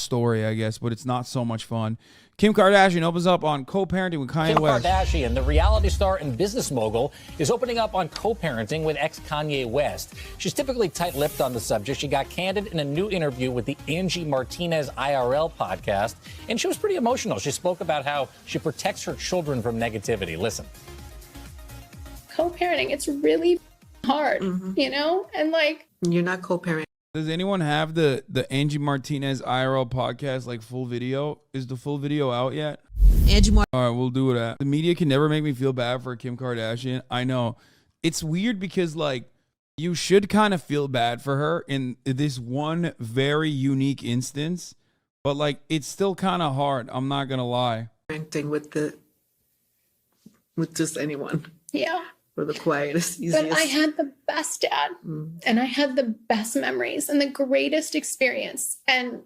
story, I guess, but it's not so much fun. Kim Kardashian opens up on co-parenting with Kanye West. Kim Kardashian, the reality star and business mogul, is opening up on co-parenting with ex-Kanye West. She's typically tight-lipped on the subject. She got candid in a new interview with the Angie Martinez IRL podcast, and she was pretty emotional. She spoke about how she protects her children from negativity. Listen. Co-parenting, it's really hard, you know? And like... You're not co-parenting. Does anyone have the Angie Martinez IRL podcast, like full video? Is the full video out yet? All right, we'll do that. The media can never make me feel bad for Kim Kardashian. I know. It's weird because, like, you should kind of feel bad for her in this one very unique instance. But, like, it's still kind of hard. I'm not going to lie. With just anyone. Yeah. For the quietest, easiest. But I had the best dad, and I had the best memories and the greatest experience. And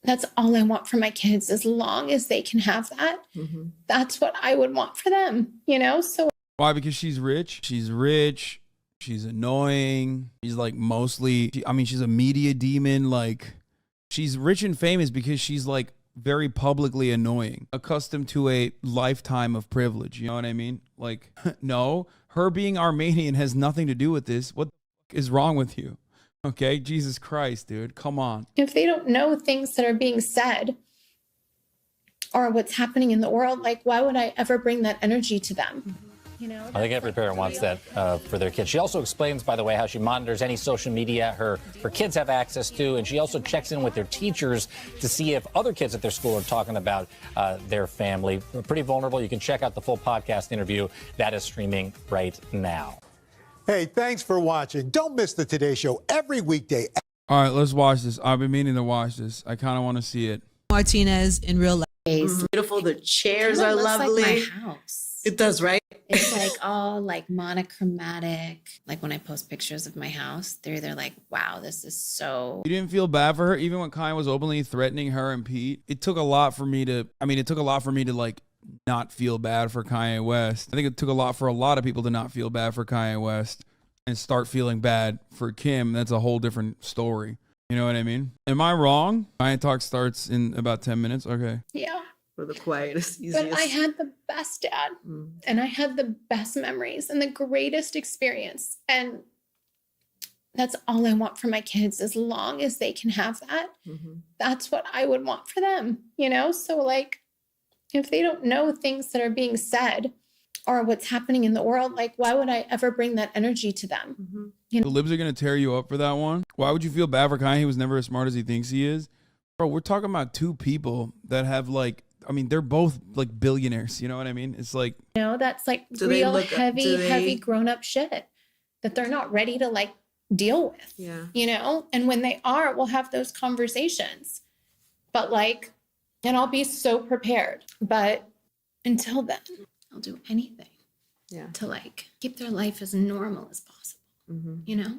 that's all I want for my kids. As long as they can have that, that's what I would want for them, you know? So why? Because she's rich. She's rich. She's annoying. She's like mostly, she's a media demon. Like, she's rich and famous because she's like very publicly annoying, accustomed to a lifetime of privilege. You know what I mean? Like, no, her being Armenian has nothing to do with this. What the fuck is wrong with you? Okay, Jesus Christ, dude, come on. If they don't know things that are being said or what's happening in the world, like, why would I ever bring that energy to them? You know, I think every parent wants that for their kids. She also explains, by the way, how she monitors any social media her kids have access to, and she also checks in with their teachers to see if other kids at their school are talking about their family. Pretty vulnerable. You can check out the full podcast interview. That is streaming right now. Hey, thanks for watching. Don't miss the Today Show every weekday. All right, let's watch this. I've been meaning to watch this. I kind of want to see it. Martinez in real life. Beautiful. The chairs are lovely. Like my house. It does, right? It's like all like monochromatic. Like when I post pictures of my house, they're like, wow, this is so. You didn't feel bad for her, even when Kanye was openly threatening her and Pete. It took a lot for me to, like not feel bad for Kanye West. I think it took a lot for a lot of people to not feel bad for Kanye West and start feeling bad for Kim. That's a whole different story. You know what I mean? Am I wrong? Kanye Talk starts in about 10 minutes. Okay. yeah. For the quietest, easiest. But I had the best dad, and I had the best memories and the greatest experience. And that's all I want for my kids. As long as they can have that, that's what I would want for them, you know? So like, if they don't know things that are being said or what's happening in the world, like, why would I ever bring that energy to them? You know? The libs are going to tear you up for that one. Why would you feel bad for Kanye? He was never as smart as he thinks he is. Bro, we're talking about two people that have like, they're both like billionaires. You know what I mean? It's like, you know, that's like real heavy grown-up shit that they're not ready to like deal with. Yeah. You know? And when they are, we'll have those conversations. But like, and I'll be so prepared. But until then, I'll do anything to like keep their life as normal as possible. You know?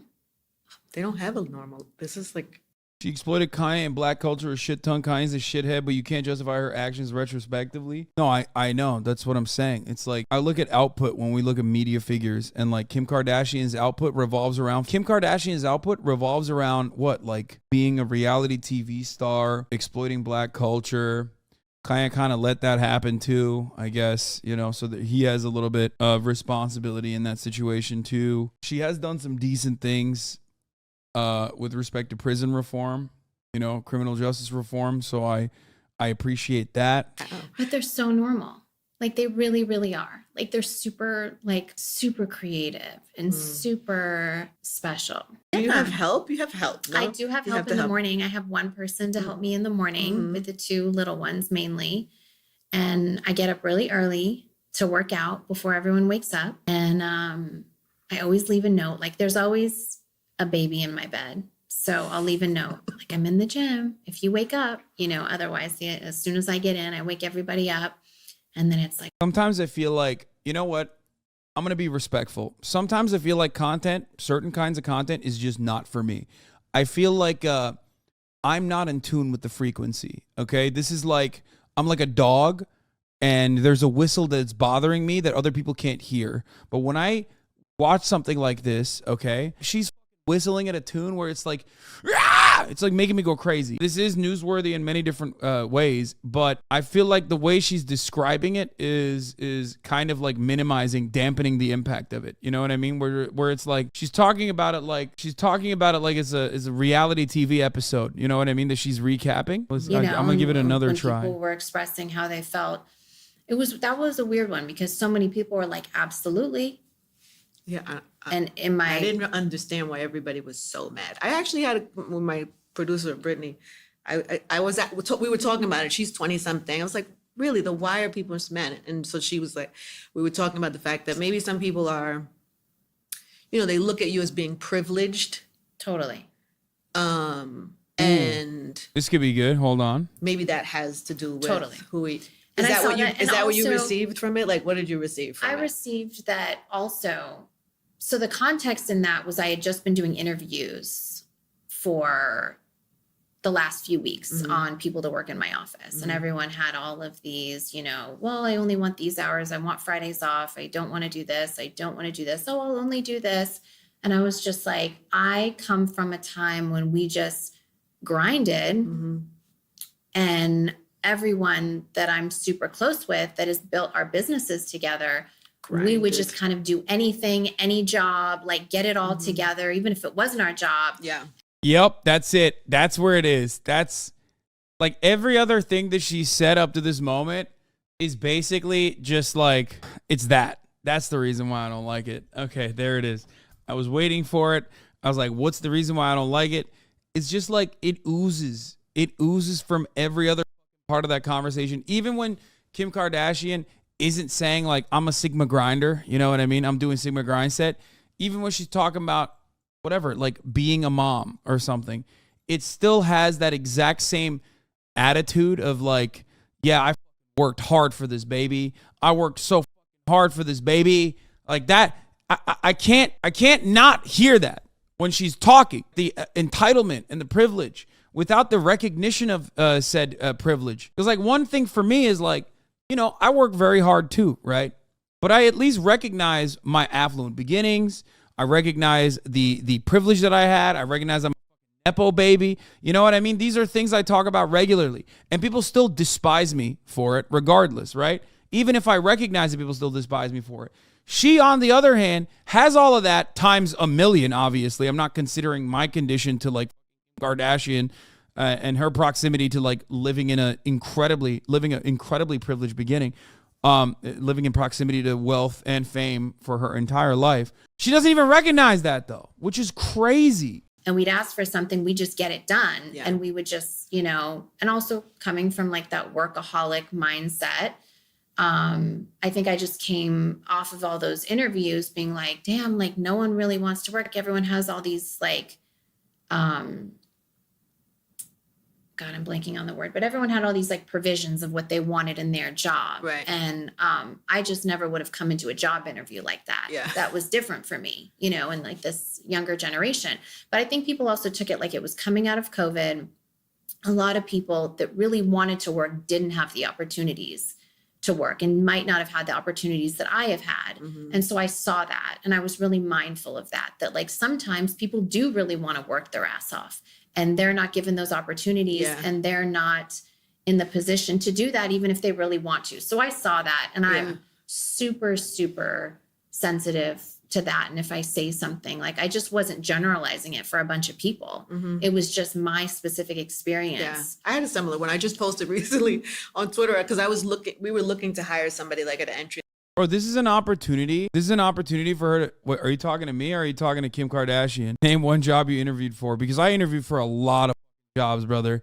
They don't have a normal. This is like. she exploited Kanye and black culture a shit ton. Kanye's a shithead, but you can't justify her actions retrospectively. No, I know. That's what I'm saying. It's like, I look at output when we look at media figures, and like Kim Kardashian's output revolves around what? Like being a reality TV star, exploiting black culture. Kanye kind of let that happen too, I guess, you know, so that he has a little bit of responsibility in that situation too. She has done some decent things with respect to prison reform, you know, criminal justice reform. So I appreciate that. But they're so normal. Like they really, really are. Like they're super creative and super special. Do you have help? You have help. No? I do have help in the morning. I have one person to help me in the morning with the two little ones mainly. And I get up really early to work out before everyone wakes up. And I always leave a note. Like there's always a baby in my bed. So I'll leave a note. Like I'm in the gym. If you wake up, you know, otherwise as soon as I get in, I wake everybody up. And then it's like, sometimes I feel like, you know what? I'm going to be respectful. Sometimes I feel like certain kinds of content is just not for me. I feel like I'm not in tune with the frequency. Okay. This is like, I'm like a dog and there's a whistle that's bothering me that other people can't hear. But when I watch something like this, okay, she's whistling at a tune where it's like, "Rah!" it's like making me go crazy. This is newsworthy in many different ways, but I feel like the way she's describing it is kind of like dampening the impact of it. You know what I mean? Where it's like she's talking about it like it's a reality TV episode. You know what I mean? That she's recapping. I'm gonna give it another try. People were expressing how they felt. That was a weird one because so many people were like, absolutely. Yeah. I didn't understand why everybody was so mad. I actually had with my producer Brittany. We were talking about it. She's 20 something. I was like, really? Why are people so mad? And so she was like, we were talking about the fact that maybe some people are, they look at you as being privileged. Totally. And this could be good. Hold on. Maybe that has to do with Totally. who we. And Is that what you also, received from it? Like, what did you receive from it? I received that also. So the context in that was I had just been doing interviews for the last few weeks on people to work in my office. And everyone had all of these, well, I only want these hours. I want Fridays off. I don't want to do this. I don't want to do this. Oh, I'll only do this. And I was just like, I come from a time when we just grinded and everyone that I'm super close with that has built our businesses together, we would just kind of do anything, any job, like get it all together, even if it wasn't our job. Yeah. Yep, that's it. That's where it is. That's like every other thing that she said up to this moment is basically just like, it's that. That's the reason why I don't like it. Okay, there it is. I was waiting for it. I was like, what's the reason why I don't like it? It's just like it oozes. It oozes from every other part of that conversation. Even when Kim Kardashian isn't saying like, I'm a Sigma grinder, you know what I mean? I'm doing Sigma grind set. Even when she's talking about whatever, like being a mom or something, it still has that exact same attitude of like, yeah, I worked hard for this baby. I worked so hard for this baby. Like that, I can't not hear that when she's talking. The entitlement and the privilege without the recognition of said privilege. Because like one thing for me is like, I work very hard too, right? But I at least recognize my affluent beginnings. I recognize the privilege that I had. I recognize I'm a Nepo baby. You know what I mean? These are things I talk about regularly. And people still despise me for it regardless, right? Even if I recognize that people still despise me for it. She, on the other hand, has all of that times a million, obviously. I'm not considering my condition to like Kardashian and her proximity to like living an incredibly privileged beginning, living in proximity to wealth and fame for her entire life. She doesn't even recognize that though, which is crazy. And we'd ask for something, we just get it done. Yeah. And we would just, and also coming from like that workaholic mindset, I think I just came off of all those interviews being like, damn, like no one really wants to work. Everyone has all these like, God, I'm blanking on the word, but everyone had all these like provisions of what they wanted in their job. Right. And I just never would have come into a job interview like that. Yeah. That was different for me, and like this younger generation. But I think people also took it like it was coming out of COVID. A lot of people that really wanted to work didn't have the opportunities to work and might not have had the opportunities that I have had. And so I saw that and I was really mindful of that like sometimes people do really want to work their ass off and they're not given those opportunities and they're not in the position to do that, even if they really want to. So I saw that and I'm super, super sensitive to that. And if I say something, like I just wasn't generalizing it for a bunch of people. It was just my specific experience. Yeah. I had a similar one. I just posted recently on Twitter because we were looking to hire somebody like at an entry. Bro, this is an opportunity. This is an opportunity for her to, what, are you talking to me or are you talking to Kim Kardashian? Name one job you interviewed for, because I interviewed for a lot of jobs, brother.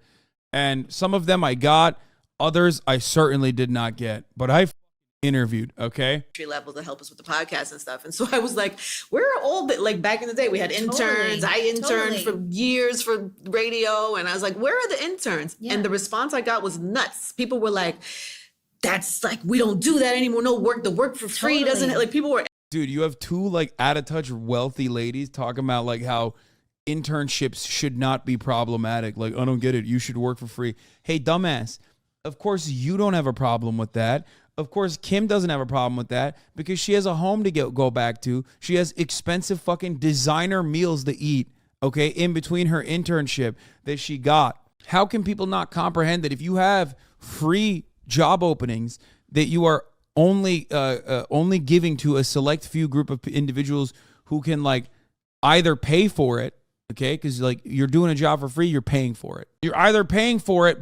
And some of them I got, others I certainly did not get, but I interviewed, okay? Entry level to help us with the podcast and stuff. And so I was like, we're all like back in the day, we had interns. Totally. I interned for years for radio. And I was like, where are the interns? Yeah. And the response I got was nuts. People were like, that's like, we don't do that anymore. No work, the work for free doesn't, like people were. Dude, you have two like out of touch wealthy ladies talking about like how internships should not be problematic. Like, I don't get it. You should work for free. Hey, dumbass. Of course you don't have a problem with that. Of course, Kim doesn't have a problem with that because she has a home to go back to. She has expensive fucking designer meals to eat, okay, in between her internship that she got. How can people not comprehend that if you have free job openings that you are only giving to a select few group of individuals who can like either pay for it, okay, because like you're doing a job for free, you're paying for it. You're either paying for it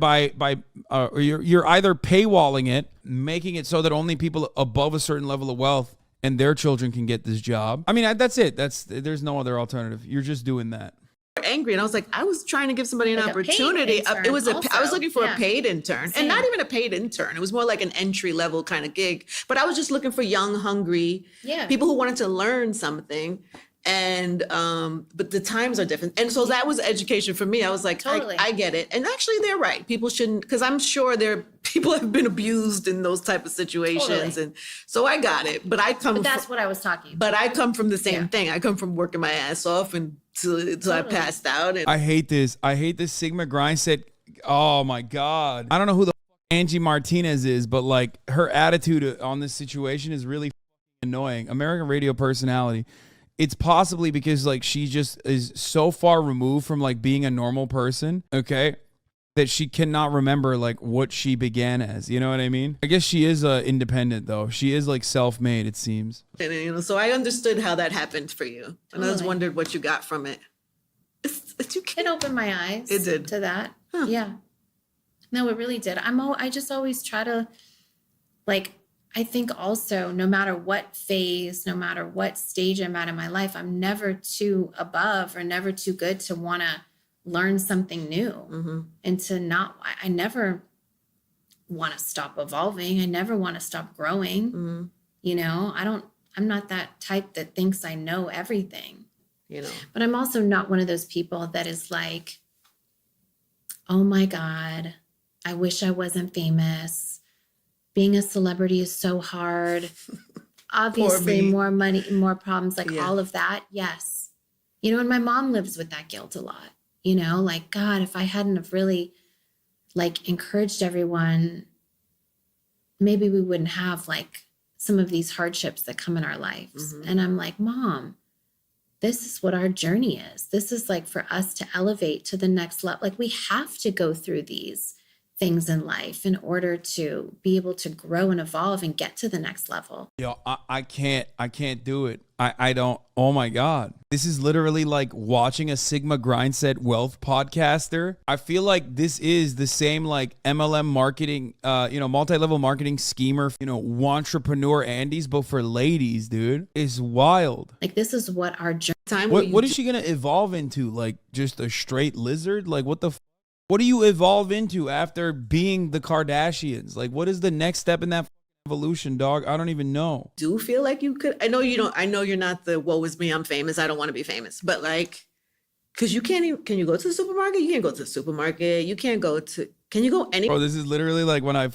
or you're either paywalling it, making it so that only people above a certain level of wealth and their children can get this job. I mean, that's it. There's no other alternative. You're just doing that. Angry, and I was like, I was trying to give somebody an Like a paid opportunity. intern It was I was also. looking for a Yeah. paid intern, Same. and not even a paid intern. It was more like an entry level kind of gig. But I was just looking for young, hungry Yeah. people who wanted to learn something. And but the times are different, and so that was education for me. I was like, Totally. I get it, and actually they're right. People shouldn't, because I'm sure people have been abused in those type of situations, Totally. and so I got it. But But that's what I was talking about. but I come from the same Yeah. thing. I come from working my ass off until I Totally. passed out. And I hate this. I hate this Sigma grind set. Oh my God. I don't know who the Angie Martinez is, but like her attitude on this situation is really annoying. American radio personality. It's possibly because like she just is so far removed from like being a normal person, okay, that she cannot remember like what she began as. You know what I mean? I guess she is independent though. She is like self-made, it seems. And, so I understood how that happened for you. And I just Totally. wondered what you got from it. You It can't. opened my eyes. It did. To that. Huh. Yeah. No, it really did. I just always try to, like, I think also no matter what phase, no matter what stage I'm at in my life, I'm never too above or never too good to want to learn something new Mm-hmm. and to not, I never want to stop evolving. I never want to stop growing. Mm-hmm. You know, I'm not that type that thinks I know everything. You know. But I'm also not one of those people that is like, oh my God, I wish I wasn't famous. Being a celebrity is so hard. Obviously, me. more money, more problems, like Yeah. all of that. Yes. You know, and my mom lives with that guilt a lot. You know, like, God, if I hadn't have really like encouraged everyone, maybe we wouldn't have like some of these hardships that come in our lives. Mhm. And I'm like, Mom, this is what our journey is. This is like for us to elevate to the next level. Like we have to go through these things in life in order to be able to grow and evolve and get to the next level. Yo, I can't do it. I don't. Oh my God. This is literally like watching a Sigma Grindset wealth podcaster. I feel like this is the same like MLM marketing, multi-level marketing schemer, entrepreneur Andes, but for ladies, dude. It's wild. Like this is what our journey. Time where What is she going to evolve into? Like just a straight lizard? Like what what do you evolve into after being the Kardashians? Like what is the next step in that evolution, dog? I don't even know. do feel like you could. I know you don't. I know you're not the woe is me, I'm famous, I don't want to be famous. But like, because you can't even, can you go to the supermarket? You can't go to the supermarket. You can't go to, can you go anywhere? Bro, this is literally like when I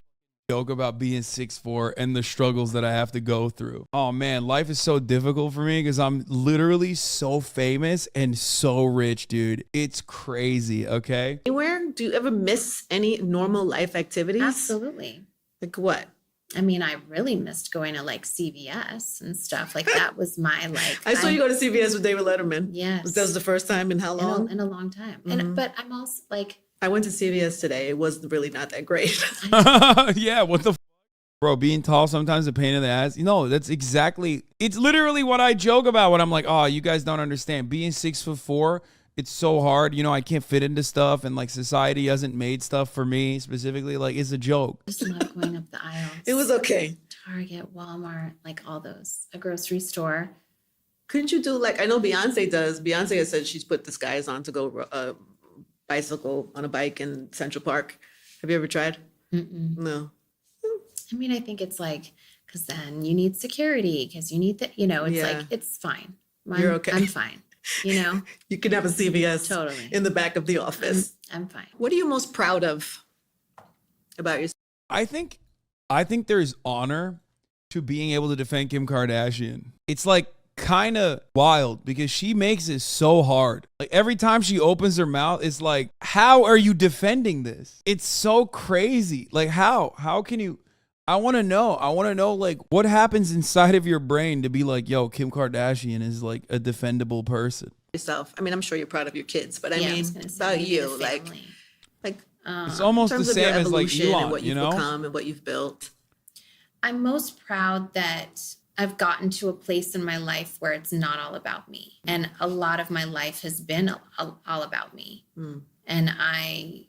joke about being 6'4" and the struggles that I have to go through. Oh man, life is so difficult for me because I'm literally so famous and so rich, dude. It's crazy, okay? Do you ever miss any normal life activities? Absolutely. Like what? I mean, I really missed going to like CVS and stuff. Like that was my like. I saw you go to CVS with David Letterman. Yes. That was the first time in how long? In a long time. Mhm. And but I'm also like, I went to CVS today. It was really not that great. Yeah, what the bro, being tall sometimes a pain in the ass. That's exactly, it's literally what I joke about when I'm like, oh, you guys don't understand. Being 6'4", it's so hard. I can't fit into stuff and like society hasn't made stuff for me specifically. Like it's a joke. just love going up the aisles. It was okay. Target, Walmart, like all those, a grocery store. Couldn't you do like, I know Beyonce does. Beyonce has said she's put disguise on to go bicycle on a bike in Central Park. Have you ever tried? Mm-mm. No. I mean, I think it's like, because then you need security, because you need that, it's Yeah. like, it's fine. You're okay. I'm fine. You can have a CVS Totally. in the back of the office. I'm fine. What are you most proud of about yourself? I think there's honor to being able to defend Kim Kardashian. It's like kind of wild because she makes it so hard. Like every time she opens her mouth, it's like, how are you defending this? It's so crazy. Like how can you? I want to know like what happens inside of your brain to be like, yo, Kim Kardashian is like a defendable person. yourself. I mean, I'm sure you're proud of your kids, but I Yeah, mean, was gonna say, about maybe you, the family. like It's in almost the terms of your same as like evolution and Elon, what you you've know? become and what you've built. I'm most proud that I've gotten to a place in my life where it's not all about me. And a lot of my life has been all about me. And I,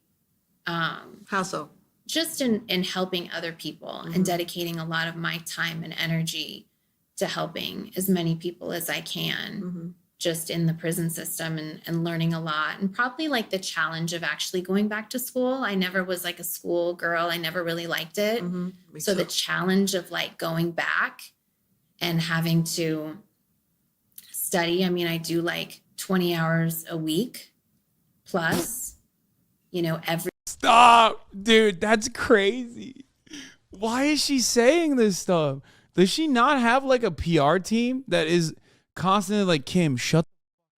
How so? just in helping other people and dedicating a lot of my time and energy to helping as many people as I can, just in the prison system and learning a lot. And probably like the challenge of actually going back to school. I never was like a school girl. I never really liked it. So the challenge of like going back and having to study. I mean, I do like 20 hours a week plus, every. Stop, dude. That's crazy. Why is she saying this stuff? Does she not have like a PR team that is constantly like, Kim, shut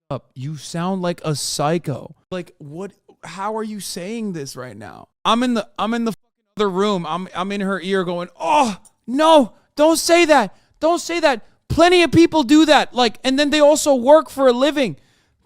the up. You sound like a psycho. Like, what? How are you saying this right now? I'm in the fucking other room. I'm in her ear going, oh no, don't say that. Don't say that. Plenty of people do that. Like, and then they also work for a living.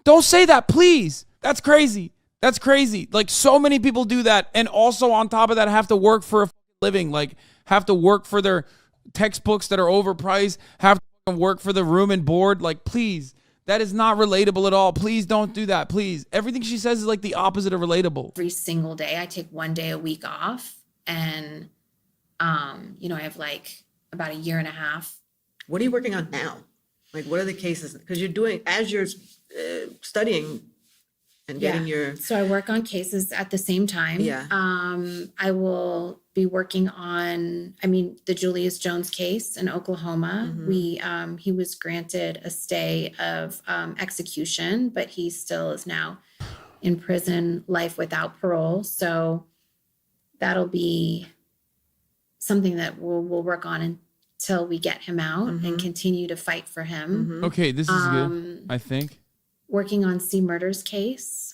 Don't say that, please. That's crazy. That's crazy. Like, so many people do that. And also on top of that, have to work for a living. Like, have to work for their textbooks that are overpriced. Have to work for the room and board. Like, please. That is not relatable at all. Please don't do that. Please. Everything she says is like the opposite of relatable. Every single day, I take one day a week off. And, I have like about a year and a half. What are you working on now? Like, what are the cases? Because you're doing, as you're studying and getting your. So I work on cases at the same time. Yeah. I will be working on, the Julius Jones case in Oklahoma. He was granted a stay of execution, but he still is now in prison, life without parole. So that'll be something that we'll work on until we get him out and continue to fight for him. Okay, this is good, I think. Working on C. Murder's case.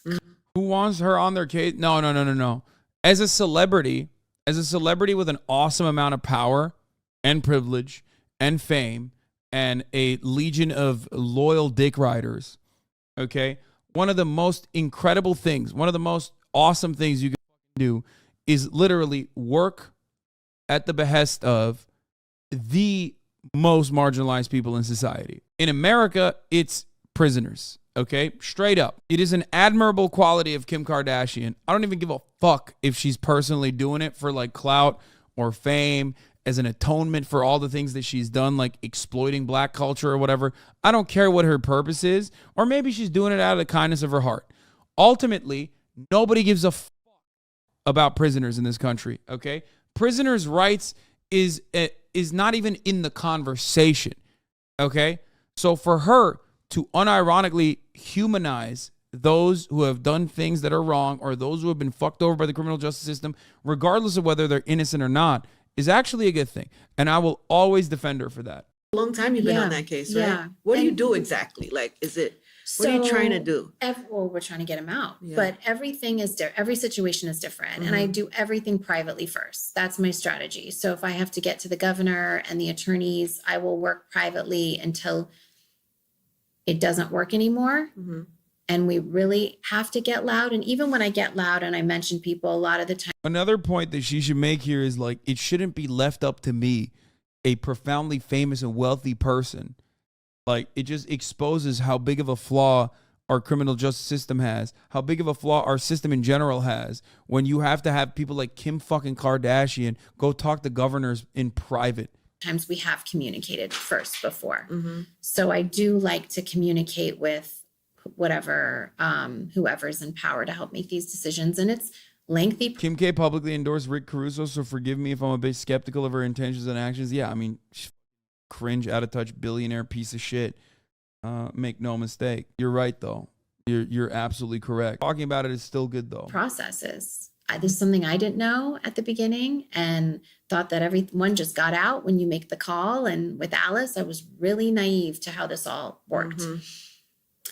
Who wants her on their case? No. As a celebrity with an awesome amount of power and privilege and fame and a legion of loyal dick riders, okay? One of the most incredible things, one of the most awesome things you can do is literally work at the behest of the most marginalized people in society. In America, it's prisoners, okay? Straight up. It is an admirable quality of Kim Kardashian. I don't even give a fuck if she's personally doing it for like clout or fame, as an atonement for all the things that she's done, like exploiting black culture or whatever. I don't care what her purpose is, or maybe she's doing it out of the kindness of her heart. Ultimately, nobody gives a fuck about prisoners in this country, okay? Prisoners' rights is not even in the conversation, okay? So for her to unironically humanize those who have done things that are wrong or those who have been fucked over by the criminal justice system, regardless of whether they're innocent or not, is actually a good thing. And I will always defend her for that. A long time you've been on that case, right? What do you do exactly? Like, what are you trying to do? We're trying to get him out, but everything is every situation is different. And I do everything privately first. That's my strategy. So if I have to get to the governor and the attorneys, I will work privately until it doesn't work anymore. And we really have to get loud. And even when I get loud and I mention people, a lot of the time. Another point that she should make here is like, it shouldn't be left up to me, a profoundly famous and wealthy person. Like, it just exposes how big of a flaw our criminal justice system has, how big of a flaw our system in general has, when you have to have people like Kim fucking Kardashian go talk to governors in private. Times we have communicated first before. So I do like to communicate with whoever's in power to help make these decisions. And it's lengthy. Kim K publicly endorsed Rick Caruso, so forgive me if I'm a bit skeptical of her intentions and actions. Yeah, I mean, cringe, out of touch, billionaire piece of shit. Make no mistake. You're right, though. You're absolutely correct. Talking about it is still good, though. Processes. This is something I didn't know at the beginning and thought that everyone just got out when you make the call. And with Alice, I was really naive to how this all worked.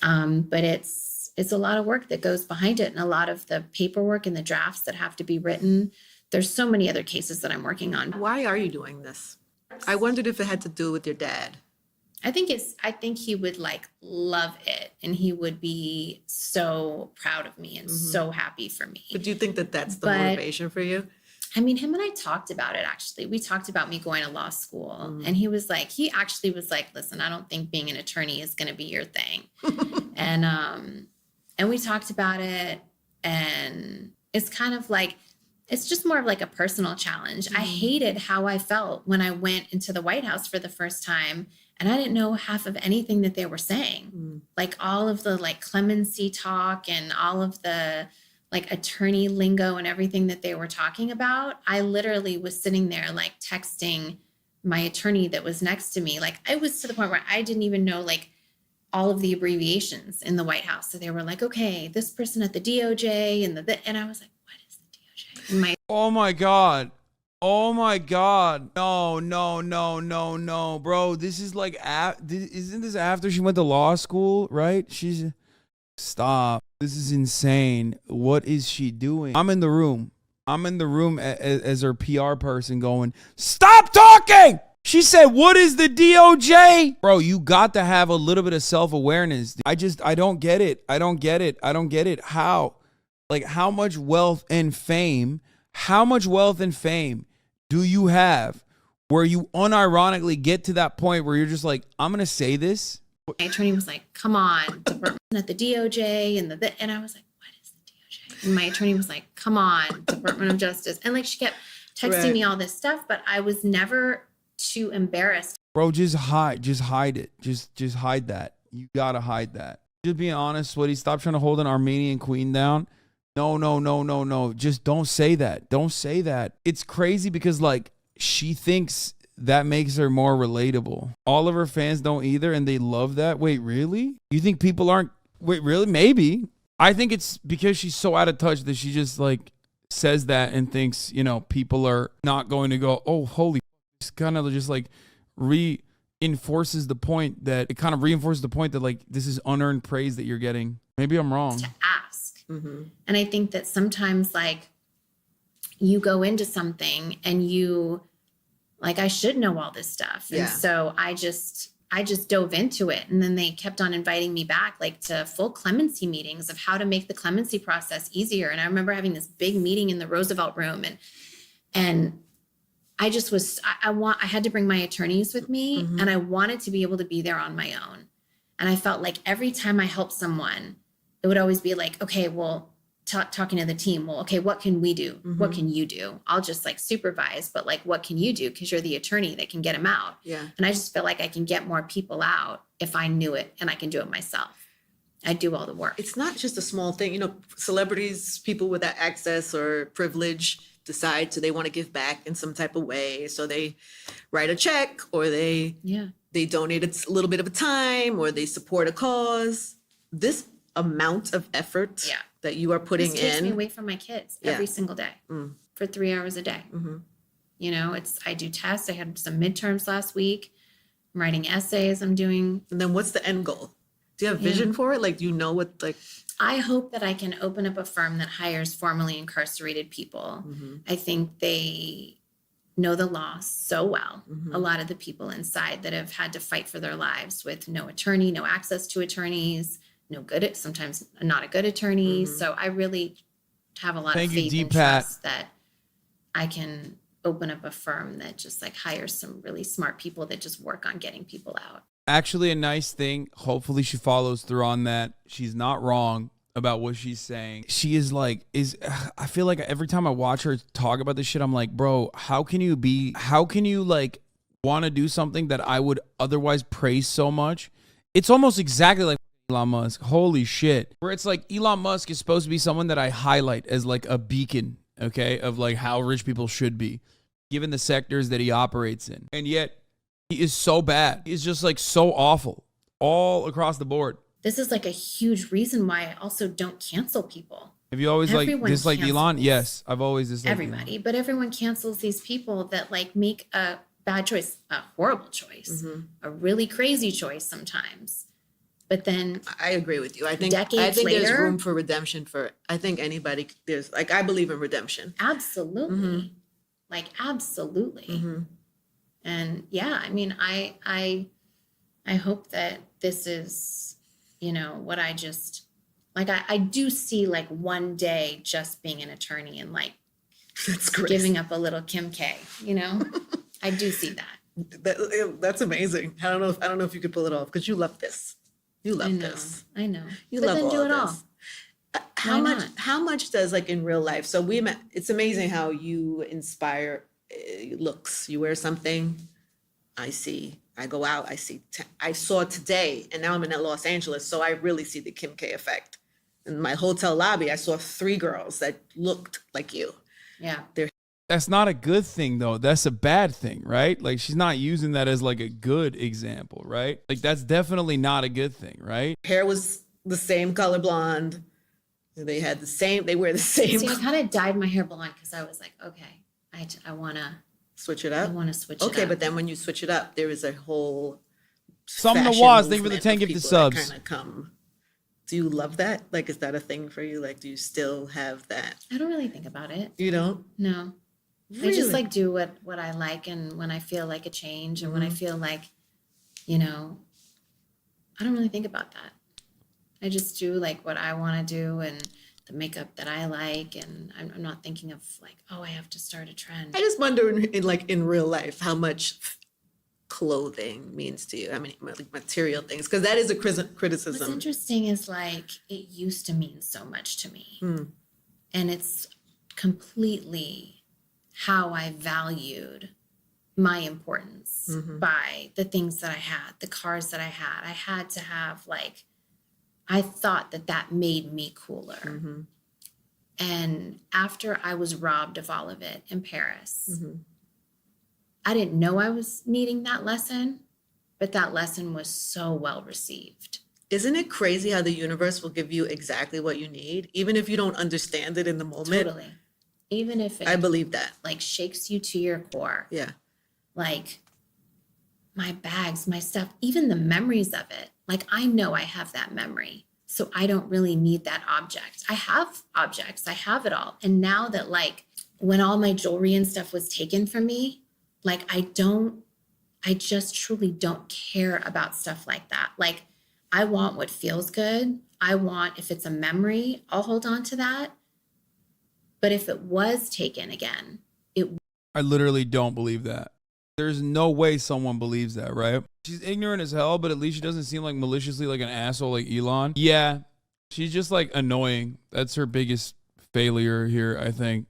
But it's a lot of work that goes behind it, and a lot of the paperwork and the drafts that have to be written. There's so many other cases that I'm working on. Why are you doing this? I wondered if it had to do with your dad. I think he would like love it, and he would be so proud of me and so happy for me. But do you think that that's the But- motivation for you? I mean, him and I talked about it, actually. We talked about me going to law school, and he actually was like, listen, I don't think being an attorney is going to be your thing. And we talked about it, and it's kind of like, it's just more of like a personal challenge. I hated how I felt when I went into the White House for the first time, and I didn't know half of anything that they were saying. Like all of the like clemency talk and all of the like attorney lingo and everything that they were talking about. I literally was sitting there like texting my attorney that was next to me. Like I was to the point where I didn't even know like all of the abbreviations in the White House. So they were like, okay, this person at the DOJ and and I was like, what is the DOJ? And my Oh my God. Oh my God. No, bro. This is like, isn't this after she went to law school, right? Stop. This is insane. What is she doing? I'm in the room as her PR person going, stop talking. She said, what is the DOJ? Bro, you got to have a little bit of self-awareness. I don't get it. I don't get it. How? Like, how much wealth and fame do you have where you unironically get to that point where you're just like, I'm going to say this? My attorney was like, come on, Department at the DOJ and and I was like, what is the DOJ? And my attorney was like, come on, Department of Justice. And like she kept texting me all this stuff, but I was never too embarrassed. Bro, just hide it. Just hide that. You gotta hide that. Just being honest, Sweaty, stop trying to hold an Armenian queen down. No. Just don't say that. Don't say that. It's crazy because like she thinks that makes her more relatable. All of her fans don't either, and they love that. Wait, really? You think people aren't? Wait, really? Maybe. I think it's because she's so out of touch that she just like says that and thinks, you know, people are not going to go, oh, holy. It's kind of just like reinforces the point that like this is unearned praise that you're getting. Maybe I'm wrong. To ask. And I think that sometimes like you go into something and you like, I should know all this stuff. And so I just dove into it. And then they kept on inviting me back, like to full clemency meetings of how to make the clemency process easier. And I remember having this big meeting in the Roosevelt Room, and I just was, I had to bring my attorneys with me, and I wanted to be able to be there on my own. And I felt like every time I helped someone, it would always be like, okay, well, talking to the team, well, okay, what can we do? What can you do? I'll just like supervise, but like, what can you do? Because you're the attorney that can get them out. Yeah. And I just feel like I can get more people out if I knew it and I can do it myself. I do all the work. It's not just a small thing. You know, celebrities, people with that access or privilege decide they want to give back in some type of way. So they write a check, or they donate a little bit of a time, or they support a cause. This amount of effort that you are putting This takes in me away from my kids every single day for 3 hours a day. You know, I do tests. I had some midterms last week. I'm writing essays. I'm doing. And then what's the end goal? Do you have vision for it? Like, do you know what, like? I hope that I can open up a firm that hires formerly incarcerated people. I think they know the law so well. A lot of the people inside that have had to fight for their lives with no attorney, no access to attorneys, sometimes not a good attorney. So I really have a lot of faith and trust that I can open up a firm that just like hires some really smart people that just work on getting people out. Actually, a nice thing. Hopefully she follows through on that. She's not wrong about what she's saying. She is like, I feel like every time I watch her talk about this shit, I'm like, bro, how can you like want to do something that I would otherwise praise so much? It's almost exactly like Elon Musk. Holy shit. Where it's like Elon Musk is supposed to be someone that I highlight as like a beacon, okay, of like how rich people should be, given the sectors that he operates in. And yet he is so bad. He's just like so awful all across the board. This is like a huge reason why I also don't cancel people. Have you always Everyone disliked cancels Elon? Yes, I've always disliked everybody, Elon. but everyone cancels these people that like make a bad choice, a horrible choice, a really crazy choice sometimes. But then I agree with you. I think decades there's later- room for redemption for, I think anybody, I believe in redemption. absolutely, like absolutely. And yeah, I mean, I I hope that this is, what I just, like, I do see like one day just being an attorney and like That's great. giving up a little Kim K, I do see that. That's amazing. I don't know if you could pull it off because you love this. You love this. I know. You But love then all do of it all. this. Why not? How much does like in real life? So it's amazing how you inspire looks. You wear something, I go out, I saw today, and now I'm in Los Angeles, so I really see the Kim K effect. In my hotel lobby, I saw 3 girls that looked like you. Yeah. That's not a good thing, though. That's a bad thing, right? Like, she's not using that as like a good example, right? Like, that's definitely not a good thing, right? Hair was the same color blonde. They wear the same. See, I kind of dyed my hair blonde because I was like, okay, I want to Switch it up. switch it up. Okay, but then when you switch it up, there is a whole Something to fashion watch. Thank you for the movement 10 of gifted people that subs. kinda come. Do you love that? Like, is that a thing for you? Like, do you still have that? I don't really think about it. You don't? No. I just like do what I like, and when I feel like a change, and when I feel like, I don't really think about that. I just do like what I want to do and the makeup that I like, and I'm not thinking of like, oh, I have to start a trend. I just wonder in real life how much clothing means to you. I mean, like material things, because that is a What's criticism. interesting is like it used to mean so much to me, Hmm. and it's completely how I valued my importance by the things that I had, the cars that I had. I had to have like, I thought that made me cooler. And after I was robbed of all of it in Paris, I didn't know I was needing that lesson, but that lesson was so well received. Isn't it crazy how the universe will give you exactly what you need, even if you don't understand it in the moment? Totally. Even if it I believe that. like shakes you to your core. Yeah. Like my bags, my stuff, even the memories of it. Like I know I have that memory. So I don't really need that object. I have objects, I have it all. And now that like when all my jewelry and stuff was taken from me, like I just truly don't care about stuff like that. Like I want what feels good. I want, if it's a memory, I'll hold on to that. But if it was taken again, I literally don't believe that. There's no way someone believes that, right? She's ignorant as hell, but at least she doesn't seem like maliciously like an asshole like Elon. Yeah, she's just like annoying. That's her biggest failure here, I think.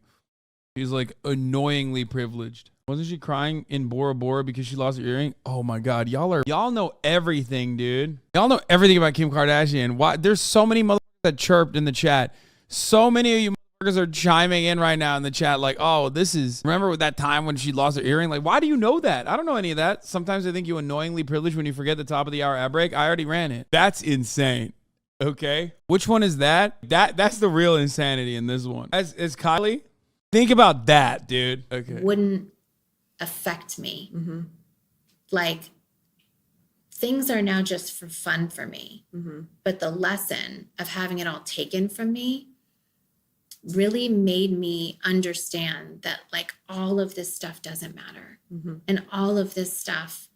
She's like annoyingly privileged. Wasn't she crying in Bora Bora because she lost her earring? Oh my God, y'all know everything, dude. Y'all know everything about Kim Kardashian. Why? There's so many motherfuckers that chirped in the chat. So many of you motherfuckers are chiming in right now in the chat like, oh, remember that time when she lost her earring? Like, why do you know that? I don't know any of that. Sometimes I think you annoyingly privileged when you forget the top of the hour ad break. I already ran it. That's insane. Okay. Which one is that? That's the real insanity in this one. As Kylie, think about that, dude. Okay. wouldn't affect me. Like things are now just for fun for me. But the lesson of having it all taken from me really made me understand that like all of this stuff doesn't matter. And all of this stuff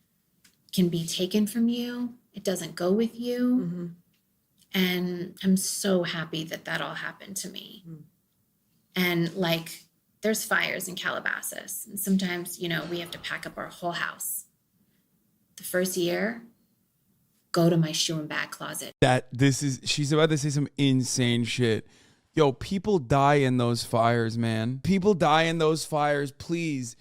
can be taken from you. It doesn't go with you. And I'm so happy that all happened to me. And like, there's fires in Calabasas. And sometimes, we have to pack up our whole house. The first year, go to my shoe and bag closet. She's about to say some insane shit. Yo, people die in those fires, man. People die in those fires. Please.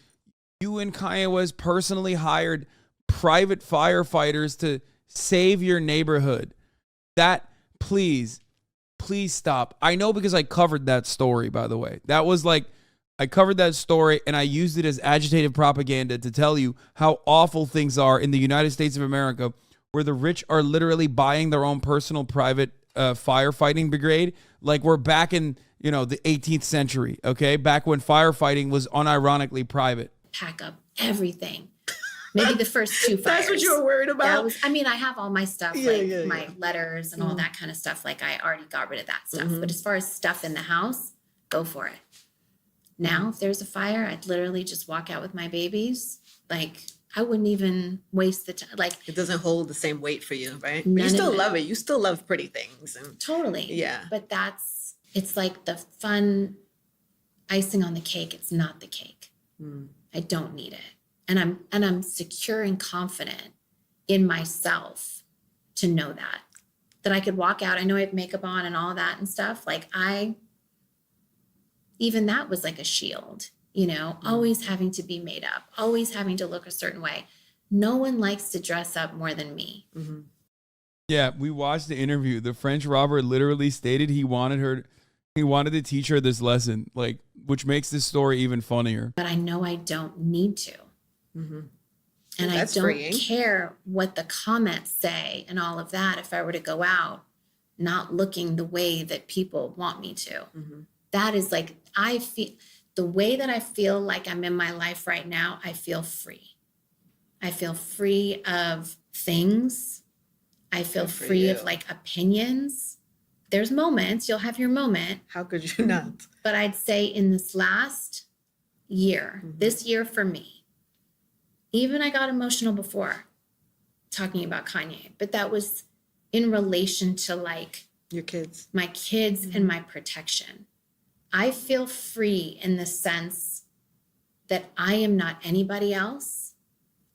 You and Kanye West personally hired private firefighters to save your neighborhood. Please stop. I know because I covered that story, by the way. That was like, I covered that story and I used it as agitative propaganda to tell you how awful things are in the United States of America, where the rich are literally buying their own personal private firefighting brigade. Like we're back in, the 18th century, okay? Back when firefighting was unironically private. Pack up everything. Maybe the first 2 fires. That's what you were worried about? I have all my stuff, my letters and all that kind of stuff. Like I already got rid of that stuff. But as far as stuff in the house, go for it. Now, if there's a fire, I'd literally just walk out with my babies. Like I wouldn't even waste the time. Like, It doesn't hold the same weight for you, right? But None you of still it. love it. You still love pretty things. And totally. Yeah. But it's like the fun icing on the cake. It's not the cake. I don't need it. And I'm secure and confident in myself to know that I could walk out. I know I have makeup on and all that and stuff. Like even that was like a shield, you know, always having to be made up, always having to look a certain way. No one likes to dress up more than me. Yeah, we watched the interview. The French robber literally stated he wanted to teach her this lesson, like, which makes this story even funnier. But I know I don't need to. And That's I don't freeing. care what the comments say and all of that if I were to go out not looking the way that people want me to. That is like, I feel the way that I feel like I'm in my life right now, I feel free. I feel free of things. I feel Good for free of you. like opinions. There's moments, you'll have your moment, How could you not? but I'd say in this last year, this year for me, even I got emotional before talking about Kanye, but that was in relation to like Your kids. my kids and my protection. I feel free in the sense that I am not anybody else.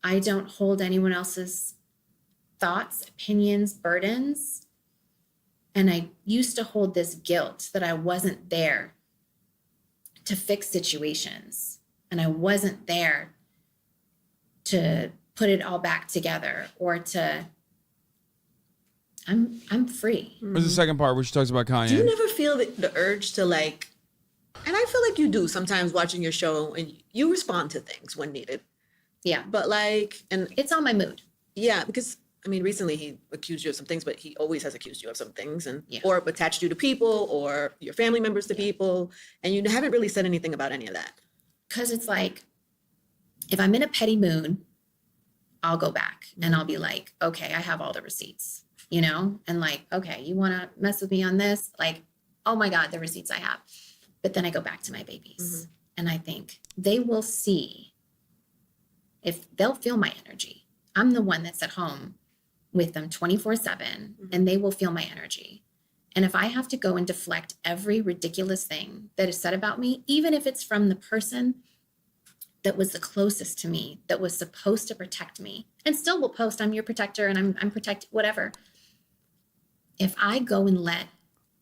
I don't hold anyone else's thoughts, opinions, burdens. And I used to hold this guilt that I wasn't there to fix situations. And I wasn't there to put it all back together or to, I'm free. Where's the second part where she talks about Kanye? Do you never feel the urge to like, and I feel like you do sometimes watching your show and you respond to things when needed. Yeah. But like, and It's on my mood. yeah, because I mean, recently he accused you of some things, but he always has accused you of some things and, Yeah. or attached you to people or your family members to people. And you haven't really said anything about any of that. Because it's like, if I'm in a petty mood, I'll go back and I'll be like, okay, I have all the receipts, you know? And like, okay, you want to mess with me on this? Like, oh my God, the receipts I have. But then I go back to my babies and I think they will see if they'll feel my energy. I'm the one that's at home with them 24/7 and they will feel my energy. And if I have to go and deflect every ridiculous thing that is said about me, even if it's from the person that was the closest to me, that was supposed to protect me, and still will post, I'm your protector and I'm protected, whatever. If I go and let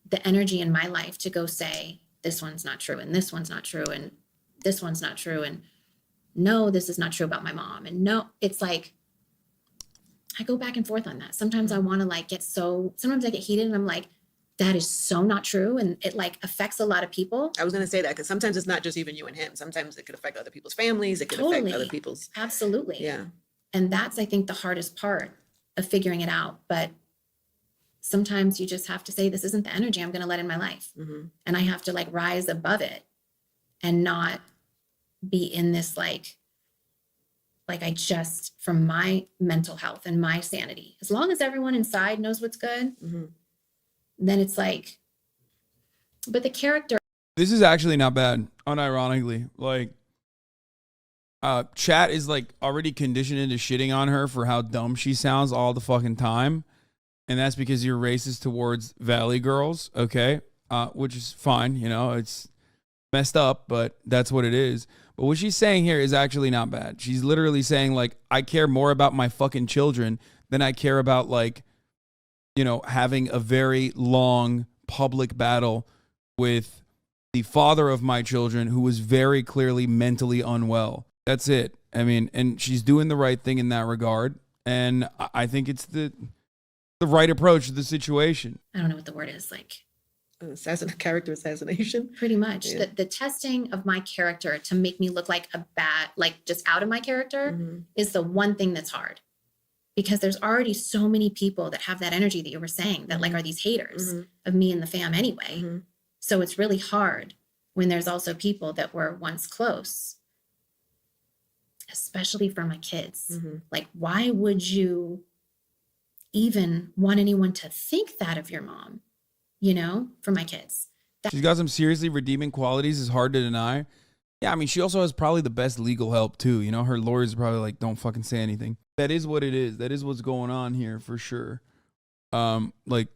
the energy in my life to go say, this one's not true, and this one's not true, and this one's not true, and no, this is not true about my mom, and no, it's like, I go back and forth on that. Sometimes I want to like sometimes I get heated and I'm like, that is so not true. And it like affects a lot of people. I was going to say that because sometimes it's not just even you and him. Sometimes it could affect other people's families. It could affect Totally. other people's. Absolutely. Yeah. And that's, I think, the hardest part of figuring it out. But sometimes you just have to say, this isn't the energy I'm going to let in my life. And I have to like rise above it and not be in this like I just, from my mental health and my sanity, as long as everyone inside knows what's good, then it's like, but the character. This is actually not bad, unironically. Like, chat is like already conditioned into shitting on her for how dumb she sounds all the fucking time. And that's because you're racist towards Valley girls, okay? Which is fine, you know, it's messed up, but that's what it is. But what she's saying here is actually not bad. She's literally saying, like, I care more about my fucking children than I care about, like, you know, having a very long public battle with the father of my children who was very clearly mentally unwell. That's it. I mean, and she's doing the right thing in that regard. And I think it's the right approach to the situation. I don't know what the word is, like, Character assassination. pretty much. Yeah. The testing of my character to make me look like a bad, like just out of my character is the one thing that's hard. Because there's already so many people that have that energy that you were saying that like are these haters of me and the fam anyway. So it's really hard when there's also people that were once close, especially for my kids. Like, why would you even want anyone to think that of your mom, you know, for my kids? She's got some seriously redeeming qualities. It's hard to deny. Yeah, I mean, she also has probably the best legal help too. You know, her lawyers are probably like, don't fucking say anything. That is what it is. That is what's going on here for sure. Like,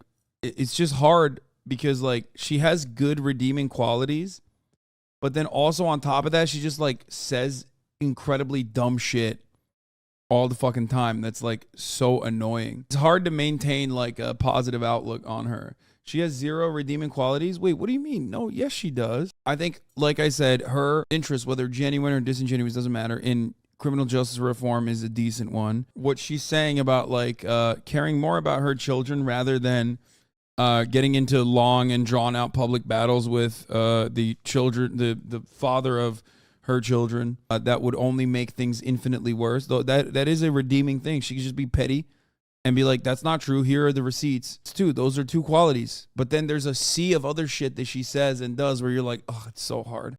it's just hard because like she has good redeeming qualities, but then also on top of that, she just like says incredibly dumb shit all the fucking time. That's like so annoying. It's hard to maintain like a positive outlook on her. She has zero redeeming qualities. Wait, what do you mean? No, yes, she does. I think, like I said, her interest, whether genuine or disingenuous, doesn't matter, in criminal justice reform is a decent one. What she's saying about like caring more about her children rather than getting into long and drawn out public battles with the children, the father of her children, that would only make things infinitely worse. Though that is a redeeming thing. She could just be petty and be like, that's not true. Here are the receipts. It's two. Those are two qualities. But then there's a sea of other shit that she says and does where you're like, oh, it's so hard.